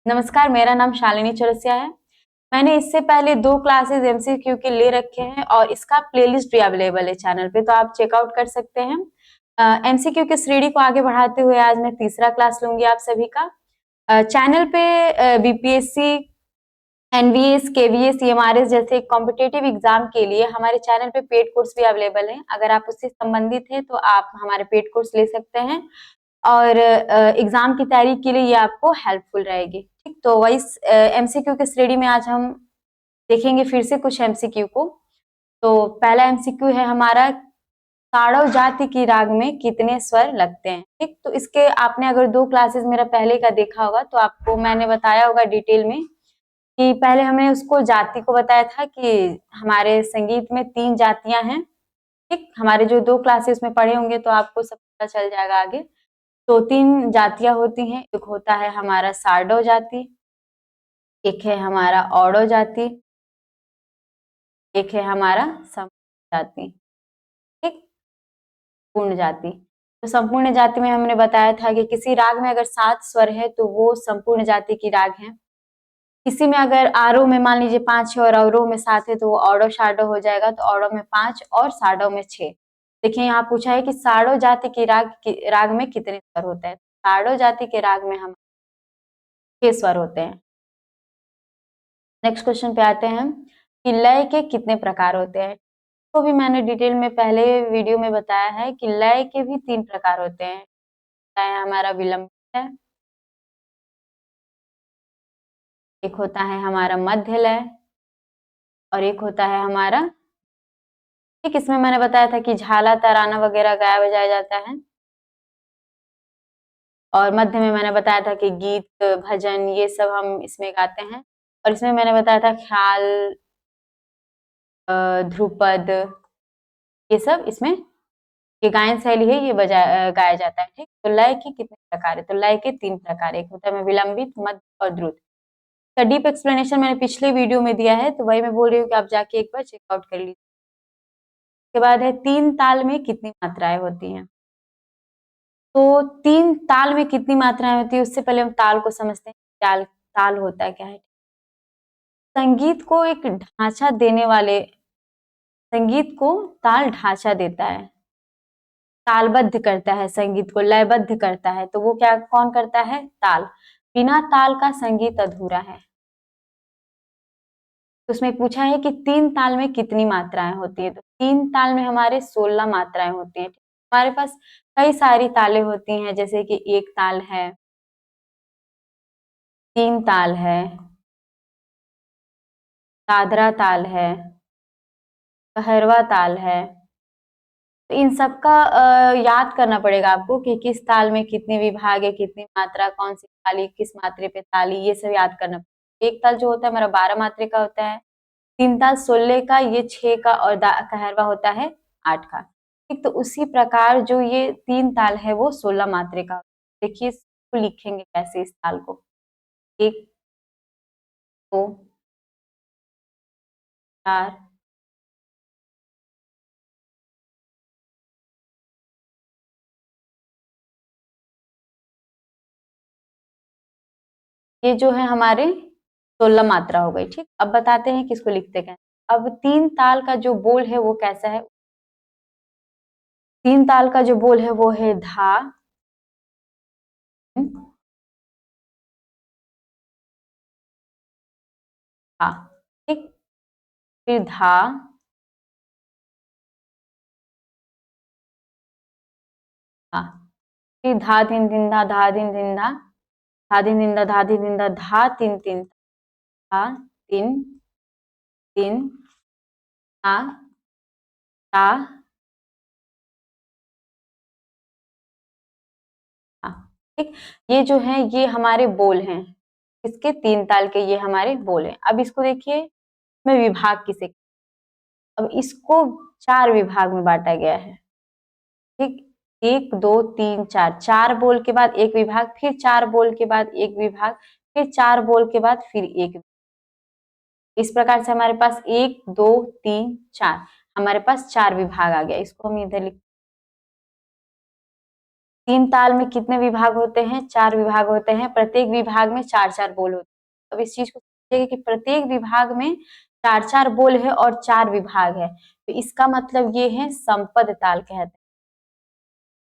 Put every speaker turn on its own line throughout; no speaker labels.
नमस्कार, मेरा नाम शालिनी चौरसिया है। मैंने इससे पहले 2 क्लासेस एमसीक्यू के ले रखे हैं और इसका प्लेलिस्ट भी अवेलेबल है चैनल पे, तो आप चेकआउट कर सकते हैं। एमसीक्यू के श्रेणी को आगे बढ़ाते हुए आज मैं तीसरा क्लास लूंगी आप सभी का। चैनल पे बीपीएससी, एनवीएस, केवीएस, ईएमआरएस जैसे कॉम्पिटिटिव एग्जाम के लिए हमारे चैनल पे पेड कोर्स भी अवेलेबल है। अगर आप उससे संबंधित हैं तो आप हमारे पेड कोर्स ले सकते हैं और एग्जाम की तैयारी के लिए ये आपको हेल्पफुल रहेगी। ठीक, तो वाइस एमसीक्यू के श्रेणी में आज हम देखेंगे फिर से कुछ एमसीक्यू को। तो पहला एमसीक्यू है हमारा, ताड़व जाति की राग में कितने स्वर लगते हैं। ठीक, तो इसके आपने अगर 2 क्लासेस मेरा पहले का देखा होगा तो आपको मैंने बताया होगा डिटेल में कि पहले हमने उसको जाति को बताया था कि हमारे संगीत में 3 जातियां हैं। ठीक, हमारे जो 2 क्लासेस में पढ़े होंगे तो आपको सब पता चल जाएगा आगे। तो 3 जातियां होती हैं, एक होता है हमारा सारडो जाति, एक है हमारा औडो जाति, एक है हमारा संपूर्ण जाति। ठीक, पूर्ण जाति। तो संपूर्ण जाति में हमने बताया था कि किसी राग में अगर 7 स्वर है तो वो संपूर्ण जाति की राग है। किसी में अगर आरोह में मान लीजिए 5 है और अवरोह में 7 है तो वो औडो शाडो हो जाएगा। तो औडो में 5 और साडो में 6। देखिए यहाँ पूछा है कि साडो जाति की राग में कितने स्वर होते हैं। साडो जाति के राग में हम 6 स्वर होते हैं। नेक्स्ट क्वेश्चन पे आते हैं कि लय के कितने प्रकार होते हैं। तो भी मैंने डिटेल में पहले वीडियो में बताया है कि लय के भी 3 प्रकार होते हैं। लय हमारा विलंबित है, एक होता है हमारा मध्य लय और एक होता है हमारा, ठीक, इसमें मैंने बताया था कि झाला तराना वगैरह गाया बजाया जाता है। और मध्य में मैंने बताया था कि गीत भजन ये सब हम इसमें गाते हैं। और इसमें मैंने बताया था ख्याल, ध्रुपद, ये सब इसमें ये गायन शैली है, ये गाया जाता है। ठीक, तो लय के कितने प्रकार है। तो लय के 3 प्रकार, एक होता है विलंबित, मध्य और द्रुत। इसका डीप एक्सप्लेनेशन मैंने पिछले वीडियो में दिया है, तो वही मैं बोल रही हूँ कि आप जाके एक बार चेकआउट कर लीजिए। उसके बाद है 3 ताल में कितनी मात्राएं होती हैं। तो 3 ताल में कितनी मात्राएं होती है, उससे पहले हम ताल को समझते हैं। ताल होता है क्या है। संगीत को एक ढांचा देने वाले, संगीत को ताल ढांचा देता है, तालबद्ध करता है, संगीत को लयबद्ध करता है। तो वो क्या कौन करता है, ताल। बिना ताल का संगीत अधूरा है। तो उसमें पूछा है कि 3 ताल में कितनी मात्राएं होती है। तो 3 ताल में हमारे 16 मात्राएं होती है। हमारे पास कई सारी तालें होती हैं, जैसे कि 1 ताल है, 3 ताल है, दादरा ताल है, कहरवा ताल है। तो इन सबका याद करना पड़ेगा आपको कि किस ताल में कितने विभाग है, कितनी मात्रा, कौन सी ताली, किस मात्रे पे ताली, ये सब याद करना पड़ेगा। एक ताल जो होता है हमारा 12 मात्रे का होता है, 3 ताल 16 का, ये 6 का और कहरवा होता है 8 का। ठीक, तो उसी प्रकार जो ये 3 ताल है वो 16 मात्रे का। देखिए इसको लिखेंगे कैसे इस ताल को। 1, 2, 4, ये जो है हमारे 16 मात्रा हो गई। ठीक, अब बताते हैं किसको लिखते कैसे। अब 3 ताल का जो बोल है वो कैसा है। 3 ताल का जो बोल है वो है धा, धा। ठीक, फिर धा, धा, फिर धा तीन तीन धा, धा तीन तीन धा, धा तीन तीन धा, धा तीन तीन धा, धा तीन तीन, धा तीन तीन, धा, धा, धा। ठीक, ये जो है ये हमारे बोल हैं। इसके 3 ताल के ये हमारे बोल हैं। अब इसको देखिए मैं विभाग किसे, अब इसको 4 विभाग में बांटा गया है। ठीक, 1, 2, 3, 4, 4 बोल के बाद एक विभाग, फिर 4 बोल के बाद एक विभाग, फिर 4 बोल के बाद फिर एक। इस प्रकार से हमारे पास 1, 2, 3, 4, हमारे पास 4 विभाग आ गया। इसको हम इधर लिख, तीन ताल में कितने विभाग होते हैं? 4 विभाग होते हैं। प्रत्येक विभाग में 4-4 बोल होते हैं। अब इस चीज को समझिए कि प्रत्येक विभाग में 4-4 बोल है और 4 विभाग है, तो इसका मतलब ये है संपद ताल कहते हैं।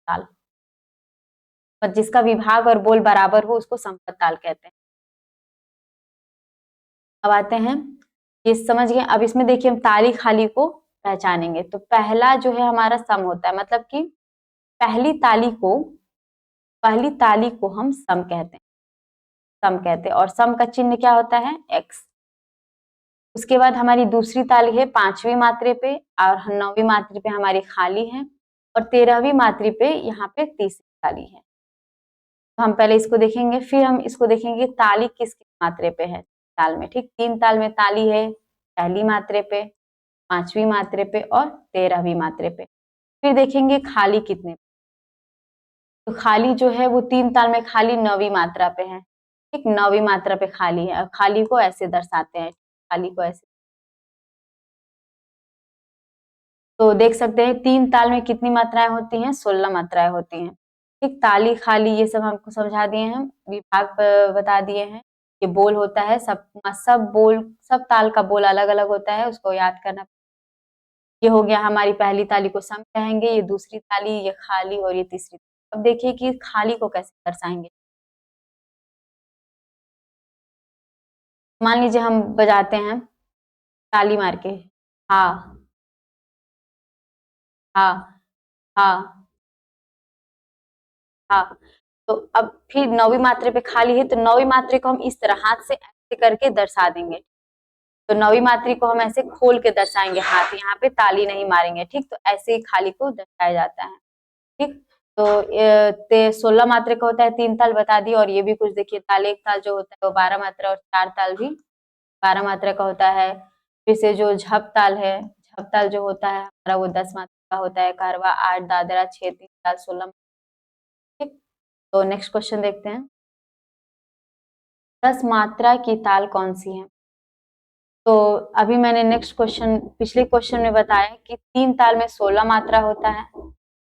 ताल पर जिसका विभाग और बोल बराबर हो उसको संपद ताल कहते हैं। अब आते हैं, ये समझ गए। अब इसमें देखिए हम ताली खाली को पहचानेंगे। तो पहला जो है हमारा सम होता है, मतलब कि पहली ताली को हम सम कहते हैं। सम कहते हैं और सम का चिन्ह क्या होता है? एक्स। उसके बाद हमारी दूसरी ताली है 5वीं मात्रे पे और 9वीं मात्रे पे हमारी खाली है और 13वीं मात्रे पे यहाँ पे तीसरी ताली है। तो हम पहले इसको देखेंगे, फिर हम इसको देखेंगे ताली किस किस मात्रे पे है ताल में। ठीक, 3 ताल में ताली है पहली मात्रे पे, 5वीं मात्रे पे और 13वीं मात्रे पे। फिर देखेंगे खाली कितने, तो खाली जो है वो 3 ताल में खाली 9वीं मात्रा पे है। ठीक, 9वीं मात्रा पे खाली है। खाली को ऐसे दर्शाते हैं, खाली को ऐसे। तो देख सकते हैं 3 ताल में कितनी मात्राएं होती हैं? 16 मात्राएं होती हैं। ठीक, ताली खाली ये सब हमको समझा दिए हैं, विभाग बता दिए हैं। ये बोल होता है, सब ताल का बोल अलग अलग होता है, उसको याद करना। ये हो गया हमारी पहली ताली को सम कहेंगे, ये दूसरी ताली, ये खाली और ये तीसरी। अब देखिए कि खाली को कैसे दर्शाएंगे। मान लीजिए हम बजाते हैं ताली मार के, हाँ हाँ हाँ हाँ। तो अब फिर 9वीं मात्रे पे खाली है, तो 9वीं मात्रे को हम इस तरह हाथ से ऐसे करके दर्शा देंगे। तो 9वीं मात्रे को हम ऐसे खोल के दर्शाएंगे हाथ, यहाँ पे ताली नहीं मारेंगे। ठीक, तो ऐसे ही खाली को दर्शाया जाता है। ठीक, तो 16 मात्रा का होता है, 3 ताल बता दी। और ये भी कुछ देखिए, ताल एक ताल जो होता है वो 12 मात्रा और 4 ताल भी 12 मात्रा का होता है। फिर से जो झप ताल है, झप ताल जो होता है हमारा वो 10 मात्रा का होता है। कारवा 8, दादरा 6, 3 ताल 16। ठीक, तो नेक्स्ट क्वेश्चन देखते हैं, 10 मात्रा की ताल कौन सी है? तो अभी मैंने नेक्स्ट क्वेश्चन पिछले क्वेश्चन में बताया कि 3 ताल में 16 मात्रा होता है,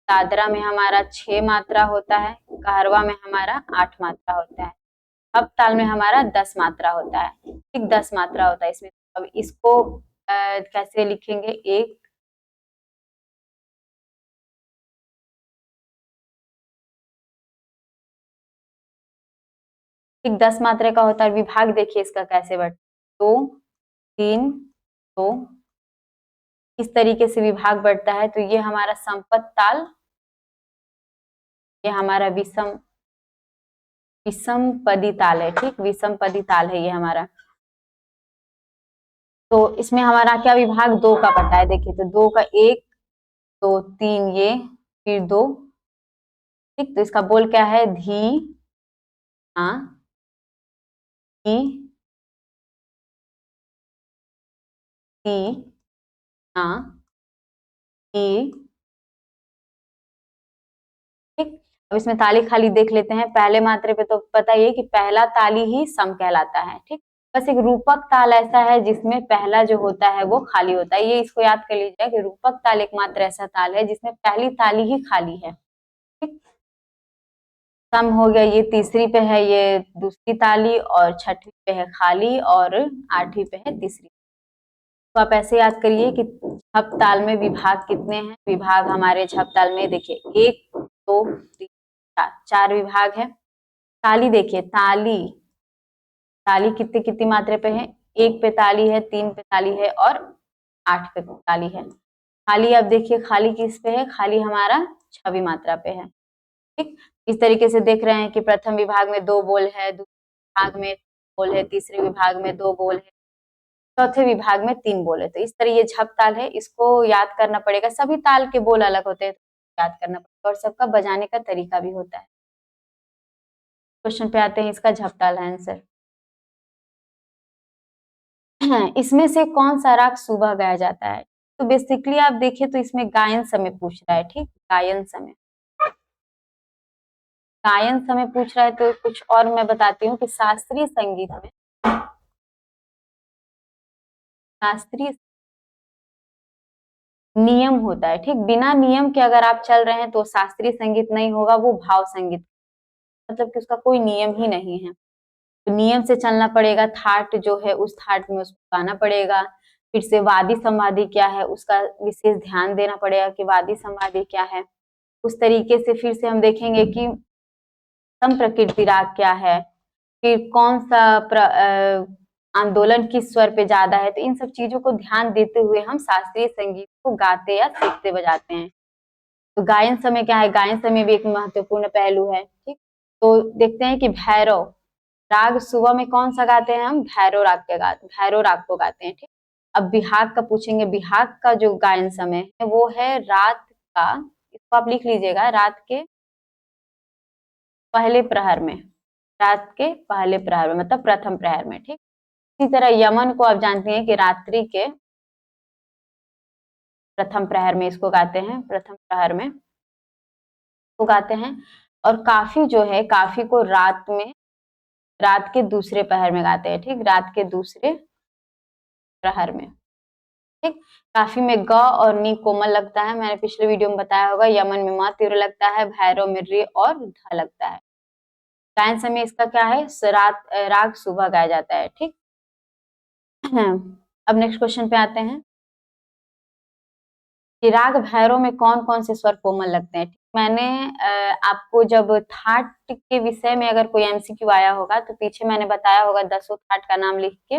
दादरा में हमारा 6 मात्रा होता है, कारवा में हमारा 8 मात्रा होता है, अब ताल में हमारा 10 मात्रा होता है। ठीक, 10 मात्रा होता है इसमें। अब इसको कैसे लिखेंगे? एक ठीक 10 मात्रा का होता है। विभाग देखिए इसका कैसे बढ़ता है, 2 3 2, इस तरीके से विभाग बढ़ता है। तो ये हमारा संपत ताल, ये हमारा विषम पदी ताल है। ठीक, विषम पदी ताल है ये हमारा। तो इसमें हमारा क्या विभाग? 2 का पता है। देखिए तो 2 का 1 2 3 ये, फिर 2। ठीक, तो इसका बोल क्या है? धी, हाँ, धी, ती, हाँ, ई। ठीक, अब इसमें ताली खाली देख लेते हैं। पहले मात्रे पे तो पता ही है कि पहला ताली ही सम कहलाता है। ठीक, बस एक रूपक ताल ऐसा है जिसमें पहला जो होता है वो खाली होता है। ये इसको याद कर लीजिए कि रूपक ताल एकमात्र ऐसा ताल है जिसमें पहली ताली ही खाली है। ठीक, सम हो गया, ये तीसरी पे है, ये दूसरी ताली, और छठवीं पे है खाली, और 8वीं पे है तीसरी। तो आप ऐसे याद करिए कि झप ताल में विभाग कितने हैं? विभाग हमारे झप ताल में देखिए 1 2 3 4, 4 विभाग है। ताली देखिए, ताली ताली कितनी कितनी मात्रा पे है? 1 पे ताली है, 3 पे ताली है और 8 पे ताली है। खाली अब देखिए, खाली किस पे है? खाली हमारा 6वीं मात्रा पे है। ठीक, इस तरीके से देख रहे हैं कि प्रथम विभाग में 2 बोल है, दूसरे विभाग में बोल है, तीसरे विभाग में 2 बोल है, चौथे विभाग में 3 बोल है। तो इस तरह ये झप ताल है, इसको याद करना पड़ेगा। सभी ताल के बोल अलग होते हैं, तो याद करना पड़ेगा, और सबका बजाने का तरीका भी होता है। क्वेश्चन पे आते हैं, इसका झप ताल है आंसर। इसमें से कौन सा राग सुबह गाया जाता है? तो बेसिकली आप देखिए तो इसमें गायन समय पूछ रहा है। ठीक, गायन समय, गायन समय पूछ रहा है। तो कुछ और मैं बताती हूँ कि शास्त्रीय संगीत में, शास्त्रीय नियम होता है, ठीक। बिना नियम के अगर आप चल रहे हैं तो शास्त्रीय संगीत नहीं होगा, वो भाव संगीत, मतलब कि उसका कोई नियम ही नहीं है। तो नियम से चलना पड़ेगा, थाट जो है उस थाट में उसको गाना पड़ेगा। फिर से वादी संवादी क्या है उसका विशेष ध्यान देना पड़ेगा कि वादी संवादी क्या है। उस तरीके से फिर से हम देखेंगे कि सम प्रकृति राग क्या है, फिर कौन सा आंदोलन किस स्वर पे ज्यादा है। तो इन सब चीजों को ध्यान देते हुए हम शास्त्रीय संगीत को गाते या सीखते बजाते हैं। तो गायन समय क्या है, गायन समय भी एक महत्वपूर्ण पहलू है, ठीक। तो देखते हैं कि भैरव राग सुबह में कौन सा गाते हैं हम, भैरव राग को गाते हैं, ठीक। अब बिहाग का पूछेंगे, बिहाग का जो गायन समय है वो है रात का, इसको आप लिख लीजिएगा, रात के पहले प्रहर में, रात के पहले प्रहर में मतलब प्रथम प्रहर में, ठीक। इसी तरह यमन को आप जानते हैं कि रात्रि के प्रथम प्रहर में इसको गाते हैं, प्रथम प्रहर में को गाते हैं। और काफी जो है, काफी को रात में, रात के दूसरे पहर में गाते हैं, ठीक, रात के दूसरे प्रहर में, ठीक। काफी में ग और नी कोमल लगता है, मैंने पिछले वीडियो में बताया होगा। यमन में म तीव्र लगता है, भैरव में रे और ध लगता है। गायन समय इसका क्या है, रात राग सुबह गाया जाता है, ठीक। अब नेक्स्ट क्वेश्चन पे आते हैं कि राग भैरव में कौन कौन से स्वर कोमल लगते हैं। मैंने आपको जब थाट के विषय में अगर कोई एमसीक्यू आया होगा तो पीछे मैंने बताया होगा 10 थाट का नाम लिख के,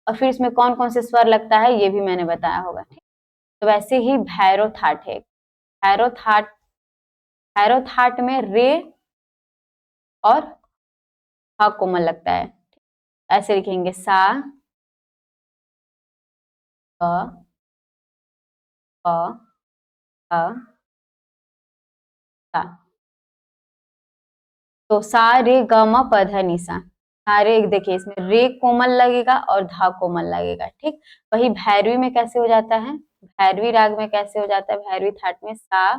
और फिर इसमें कौन कौन से स्वर लगता है ये भी मैंने बताया होगा, ठीक। तो वैसे ही भैरव थाट है, भैरव थाट, भैरव थाट में रे और हा कोमल लगता है। ऐसे लिखेंगे सा प प ह सा। तो सा रे ग म प ध नि सा, सारे देखिए इसमें रे कोमल लगेगा और धा कोमल लगेगा, ठीक। वही भैरवी में कैसे हो जाता है, भैरवी राग में कैसे हो जाता है, भैरवी थाट में सा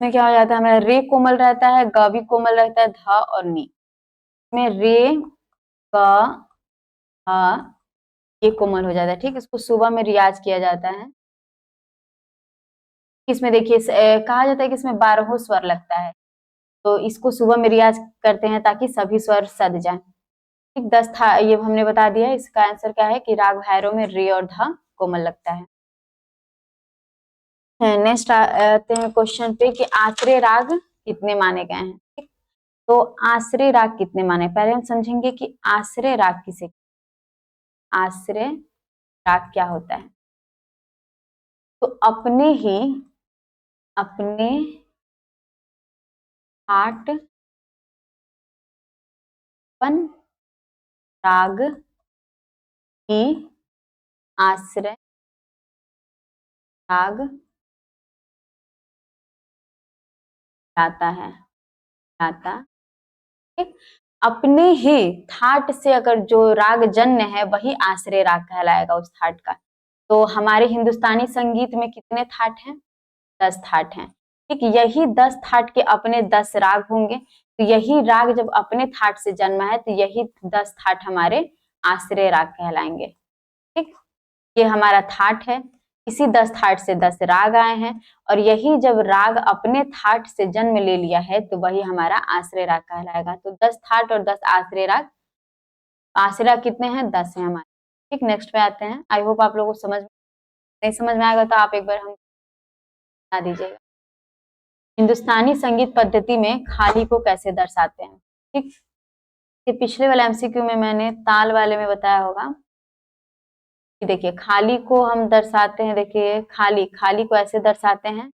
में क्या हो जाता है, हमारा रे कोमल रहता है, ग भी कोमल रहता है, ध और नी में रे ग ह ये कोमल हो जाता है, ठीक। इसको सुबह में रियाज किया जाता है। इसमें देखिए कहा जाता है कि इसमें 12 स्वर लगता है, तो इसको सुबह में रियाज करते हैं ताकि सभी स्वर सद जाए, ठीक। 10 था ये हमने बता दिया है। इसका आंसर क्या है कि राग भैरव में रे और ध कोमल लगता है। नेक्स्ट आते हैं क्वेश्चन पे कि आश्रय राग कितने माने गए हैं, ठीक। तो आश्रय राग कितने माने, पहले हम समझेंगे कि आश्रय राग किसे, आश्रय राग क्या होता है। तो अपने आठ पन राग की आश्रय राग गाता है, गाता, ठीक। अपने ही थाट से अगर जो राग जन्य है वही आश्रय राग कहलाएगा उस थाट का। तो हमारे हिंदुस्तानी संगीत में कितने थाट हैं, 10 थाट हैं, ठीक। यही 10 थाट के अपने 10 राग होंगे, तो यही राग जब अपने थाट से जन्मा है तो यही 10 थाट हमारे आश्रय राग कहलाएंगे, ठीक। ये हमारा थाट है, इसी 10 थाट से 10 राग आए हैं, और यही जब राग अपने थाट से जन्म ले लिया है तो वही हमारा आश्रय राग कहलाएगा। तो 10 थाट और 10 आश्रय राग, आश्रय राग कितने हैं, 10 है हमारे, ठीक। नेक्स्ट पे आते हैं। आई होप आप लोगों को समझ, नहीं समझ में आएगा तो आप एक बार हम बता दीजिएगा। हिंदुस्तानी संगीत पद्धति में खाली को कैसे दर्शाते हैं, ठीक। ये पिछले वाले एमसीक्यू में मैंने ताल वाले में बताया होगा कि देखिए खाली को हम दर्शाते हैं, देखिए खाली, खाली को ऐसे दर्शाते हैं।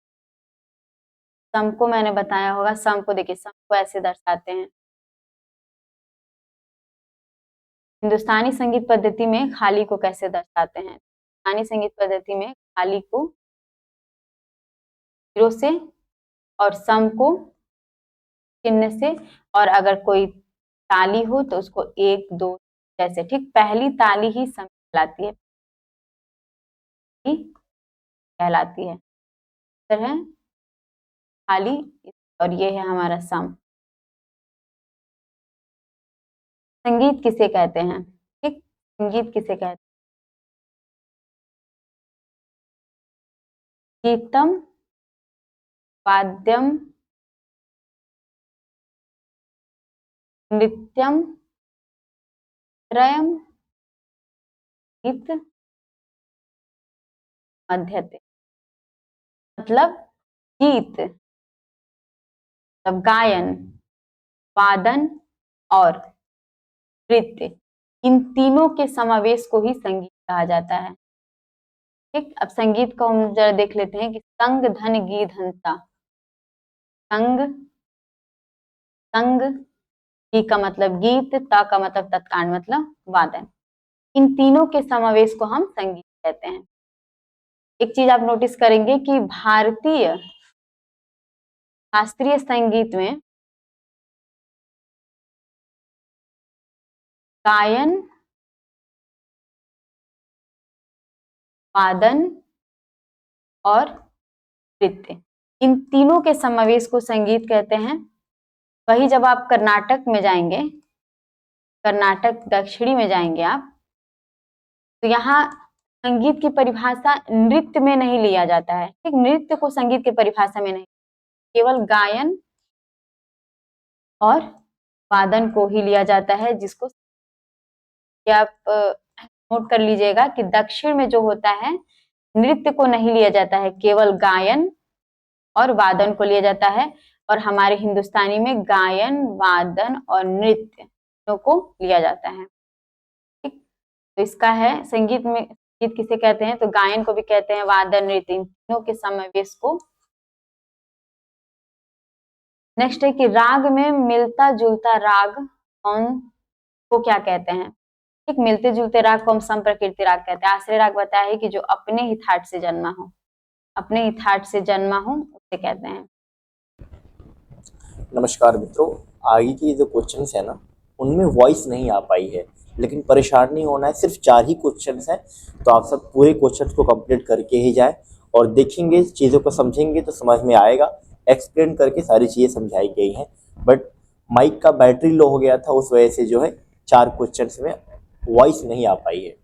सम को मैंने बताया होगा, सम को देखिए, सम को ऐसे दर्शाते हैं। हिंदुस्तानी संगीत पद्धति में खाली को कैसे दर्शाते हैं, हिंदुस्तानी संगीत पद्धति में खाली को जीरो से और सम को चिन्ह से, और अगर कोई ताली हो तो उसको 1 2 जैसे, ठीक। पहली ताली ही सम कहलाती है, कहलाती है, फिर है खाली, और ये है हमारा सम। संगीत किसे कहते हैं? ठीक, संगीत किसे कहते हैं? गीतम, वाद्यम, नृत्यम, त्रयम, गीत, मध्यते। मतलब गीत, मतलब गायन, वादन और नृत्य, इन तीनों के समावेश को ही संगीत कहा जाता है। ठीक, अब संगीत को हम जरा देख लेते हैं कि संग धन गी धनता। संग, संग, गी का मतलब गीत, ता का मतलब तत्काल मतलब वादन, इन तीनों के समावेश को हम संगीत कहते हैं। एक चीज आप नोटिस करेंगे कि भारतीय शास्त्रीय संगीत में गायन, वादन और नृत्य, इन तीनों के समावेश को संगीत कहते हैं। वही जब आप कर्नाटक में जाएंगे, कर्नाटक दक्षिणी में जाएंगे आप, तो यहाँ संगीत की परिभाषा नृत्य में नहीं लिया जाता है। ठीक, नृत्य को संगीत की परिभाषा में नहीं, केवल गायन और वादन को ही लिया जाता है, जिसको आप नोट कर लीजिएगा कि दक्षिण में जो होता है नृत्य को नहीं लिया जाता है, केवल गायन और वादन को लिया जाता है, और हमारे हिंदुस्तानी में गायन, वादन और नृत्य को लिया जाता है। ठीक, तो इसका है संगीत में, संगीत किसे कहते हैं? तो गायन को भी कहते हैं, वादन, नृत्य, इन तीनों के समावेश को। नेक्स्ट है कि राग में मिलता जुलता राग कौन को क्या कहते हैं? ठीक, मिलते जुलते राग को हम संप्रकृति राग कहते हैं। आश्रय राग बताया है कि जो अपने ही थाट से जन्मा हो, अपने ही थाट से जन्मा हो, उसे कहते हैं।
नमस्कार मित्रों, आगे की जो क्वेश्चंस है ना, उनमें वॉइस नहीं आ पाई है, लेकिन परेशान नहीं होना है। सिर्फ 4 ही क्वेश्चंस हैं, तो आप सब पूरे क्वेश्चंस को कंप्लीट करके ही जाएं और देखेंगे, चीज़ों को समझेंगे तो समझ में आएगा। एक्सप्लेन करके सारी चीज़ें समझाई गई हैं, बट माइक का बैटरी लो हो गया था, उस वजह से जो है 4 क्वेश्चंस में वॉइस नहीं आ पाई है।